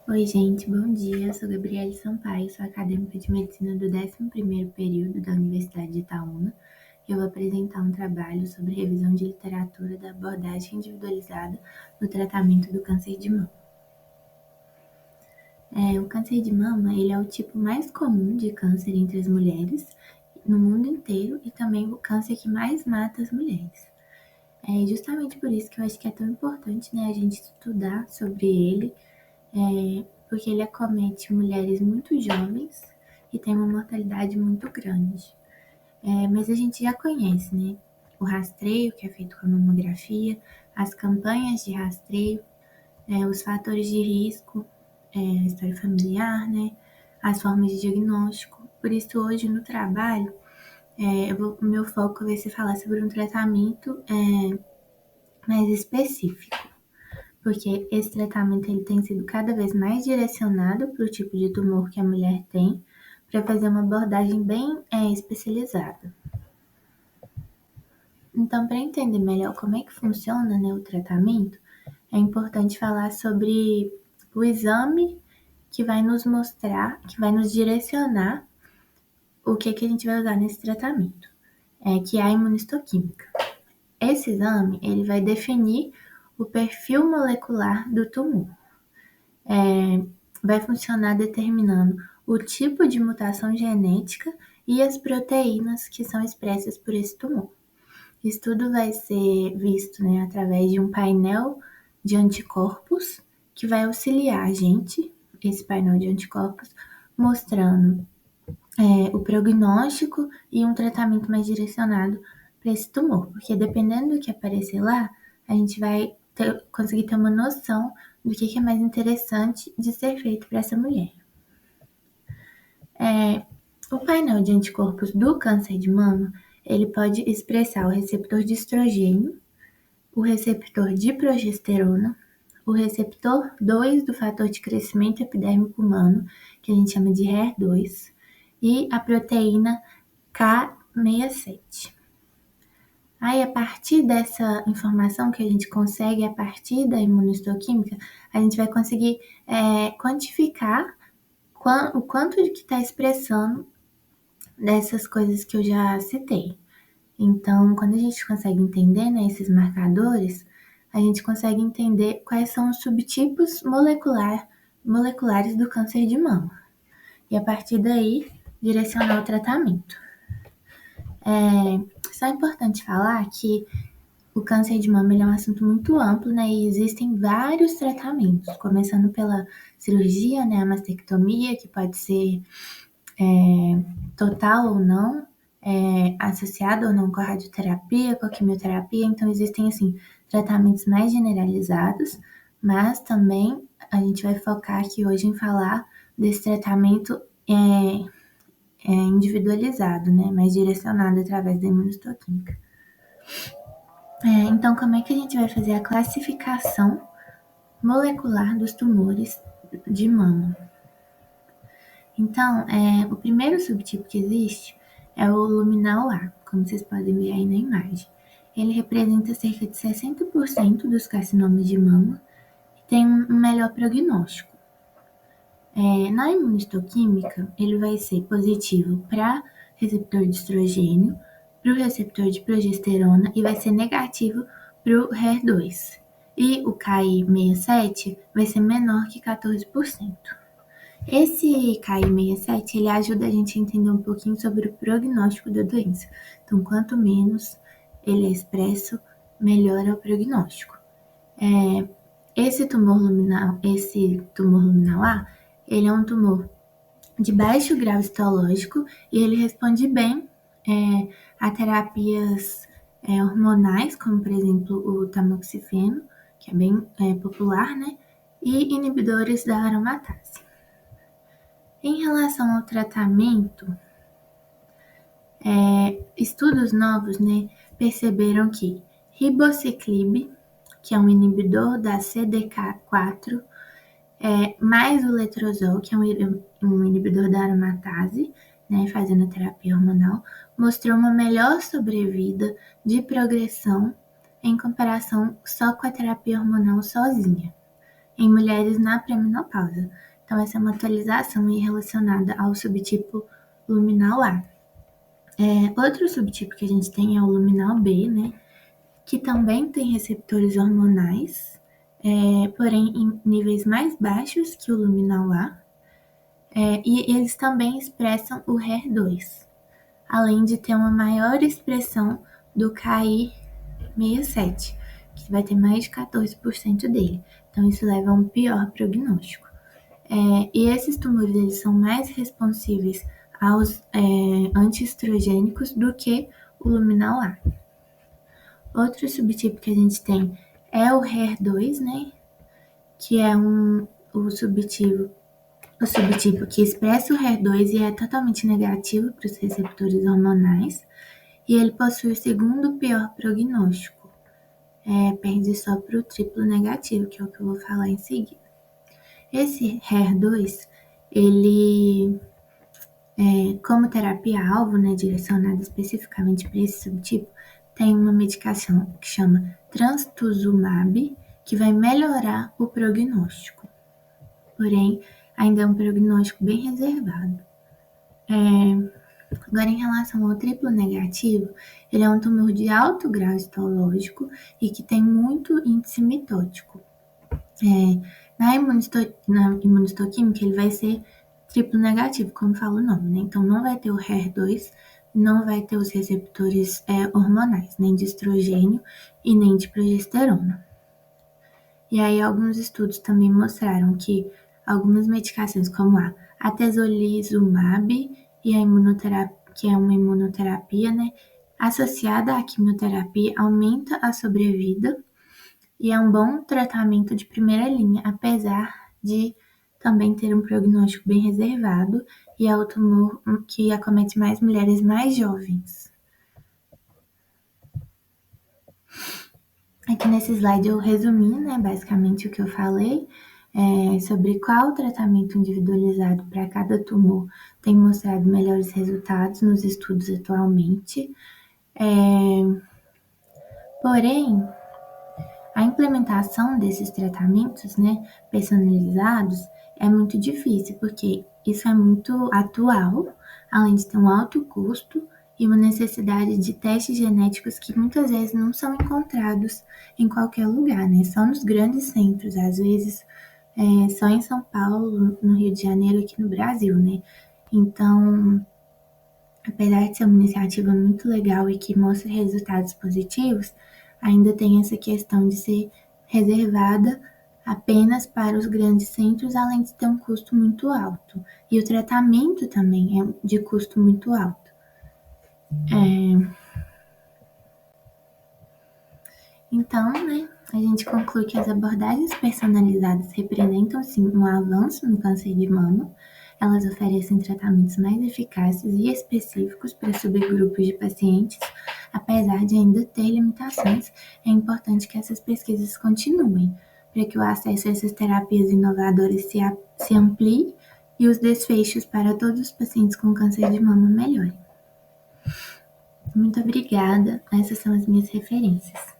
Oi, gente, bom dia. Eu sou Gabriele Sampaio, sou acadêmica de medicina do 11º período da Universidade de Itaúna. Eu vou apresentar um trabalho sobre revisão de literatura da abordagem individualizada no tratamento do câncer de mama. O câncer de mama, ele é o tipo mais comum de câncer entre as mulheres no mundo inteiro e também o câncer que mais mata as mulheres. É justamente por isso que eu acho que é tão importante, né, a gente estudar sobre ele, porque ele acomete mulheres muito jovens e tem uma mortalidade muito grande. Mas a gente já conhece, né? O rastreio que é feito com a mamografia, as campanhas de rastreio, os fatores de risco, a história familiar, né? As formas de diagnóstico. Por isso, hoje no trabalho, o meu foco vai ser falar sobre um tratamento mais específico, porque esse tratamento ele tem sido cada vez mais direcionado para o tipo de tumor que a mulher tem, para fazer uma abordagem bem especializada. Então, para entender melhor como é que funciona, né, o tratamento, é importante falar sobre o exame que vai nos mostrar, que vai nos direcionar o que a gente vai usar nesse tratamento, que é a imunistoquímica. Esse exame ele vai definir o perfil molecular do tumor. Vai funcionar determinando o tipo de mutação genética e as proteínas que são expressas por esse tumor. Isso tudo vai ser visto, né, através de um painel de anticorpos que vai auxiliar a gente, esse painel de anticorpos, mostrando o prognóstico e um tratamento mais direcionado para esse tumor, porque dependendo do que aparecer lá, a gente vai conseguir ter uma noção do que é mais interessante de ser feito para essa mulher. O painel de anticorpos do câncer de mama, ele pode expressar o receptor de estrogênio, o receptor de progesterona, o receptor 2 do fator de crescimento epidérmico humano, que a gente chama de HER2, e a proteína K67. Aí, a partir dessa informação que a gente consegue, a partir da imunistoquímica, a gente vai conseguir quantificar o quanto de que está expressando dessas coisas que eu já citei. Então, quando a gente consegue entender, né, esses marcadores, a gente consegue entender quais são os subtipos moleculares do câncer de mama. E a partir daí, direcionar o tratamento. Só é importante falar que o câncer de mama é um assunto muito amplo, né? E existem vários tratamentos, começando pela cirurgia, né? A mastectomia, que pode ser total ou não, associado ou não com a radioterapia, com a quimioterapia. Então, existem, assim, tratamentos mais generalizados, mas também a gente vai focar aqui hoje em falar desse tratamento individualizado, né? Mais direcionado através da imunistoquímica. Então, como é que a gente vai fazer a classificação molecular dos tumores de mama? Então, o primeiro subtipo que existe é o luminal A, como vocês podem ver aí na imagem. Ele representa cerca de 60% dos carcinomas de mama e tem um melhor prognóstico. Na imunistoquímica, ele vai ser positivo para receptor de estrogênio, para o receptor de progesterona e vai ser negativo para o HER2. E o KI67 vai ser menor que 14%. Esse KI67, ele ajuda a gente a entender um pouquinho sobre o prognóstico da doença. Então, quanto menos ele é expresso, melhor é o prognóstico. Esse tumor luminal A, ele é um tumor de baixo grau histológico e ele responde bem a terapias hormonais, como por exemplo o tamoxifeno, que é bem popular, né? E inibidores da aromatase. Em relação ao tratamento, estudos novos, né, perceberam que ribociclib, que é um inibidor da CDK4, mais o letrozol, que é um inibidor da aromatase, né, fazendo a terapia hormonal, mostrou uma melhor sobrevida de progressão em comparação só com a terapia hormonal sozinha. em mulheres na pré-menopausa. Então, essa é uma atualização relacionada ao subtipo luminal A. Outro subtipo que a gente tem é o luminal B, né? Que também tem receptores hormonais, porém em níveis mais baixos que o luminal A, e eles também expressam o HER2, além de ter uma maior expressão do KI67, que vai ter mais de 14% dele. Então, isso leva a um pior prognóstico. E esses tumores eles são mais responsíveis aos antiestrogênicos do que o luminal A. Outro subtipo que a gente tem é o HER2, né? Que é o subtipo que expressa o HER2 e é totalmente negativo para os receptores hormonais. E ele possui o segundo pior prognóstico. Perde só para o triplo negativo, que é o que eu vou falar em seguida. Esse HER2, ele, como terapia-alvo, né, direcionada especificamente para esse subtipo, tem uma medicação que chama trastuzumab, que vai melhorar o prognóstico. Porém, ainda é um prognóstico bem reservado. Agora, em relação ao triplo negativo, ele é um tumor de alto grau histológico e que tem muito índice mitótico. Na imunistoquímica, ele vai ser triplo negativo, como fala o nome, né? Então, não vai ter o HER2, não vai ter os receptores hormonais, nem de estrogênio e nem de progesterona. E aí, alguns estudos também mostraram que algumas medicações, como a atezolizumab e a imunoterapia, que é uma imunoterapia, né, associada à quimioterapia, aumenta a sobrevida e é um bom tratamento de primeira linha, apesar de também ter um prognóstico bem reservado e é o tumor que acomete mais mulheres mais jovens. Aqui nesse slide eu resumi, né, basicamente o que eu falei sobre qual tratamento individualizado para cada tumor tem mostrado melhores resultados nos estudos atualmente. Porém, a implementação desses tratamentos, né, personalizados é muito difícil, porque isso é muito atual, além de ter um alto custo e uma necessidade de testes genéticos que muitas vezes não são encontrados em qualquer lugar, né? Só nos grandes centros, às vezes só em São Paulo, no Rio de Janeiro, aqui no Brasil, né? Então, apesar de ser uma iniciativa muito legal e que mostra resultados positivos, ainda tem essa questão de ser reservada apenas para os grandes centros, além de ter um custo muito alto. E o tratamento também é de custo muito alto. Então, né, a gente conclui que as abordagens personalizadas representam, sim, um avanço no câncer de mama. Elas oferecem tratamentos mais eficazes e específicos para subgrupos de pacientes, apesar de ainda ter limitações. É importante que essas pesquisas continuem, para que o acesso a essas terapias inovadoras se amplie e os desfechos para todos os pacientes com câncer de mama melhorem. Muito obrigada. Essas são as minhas referências.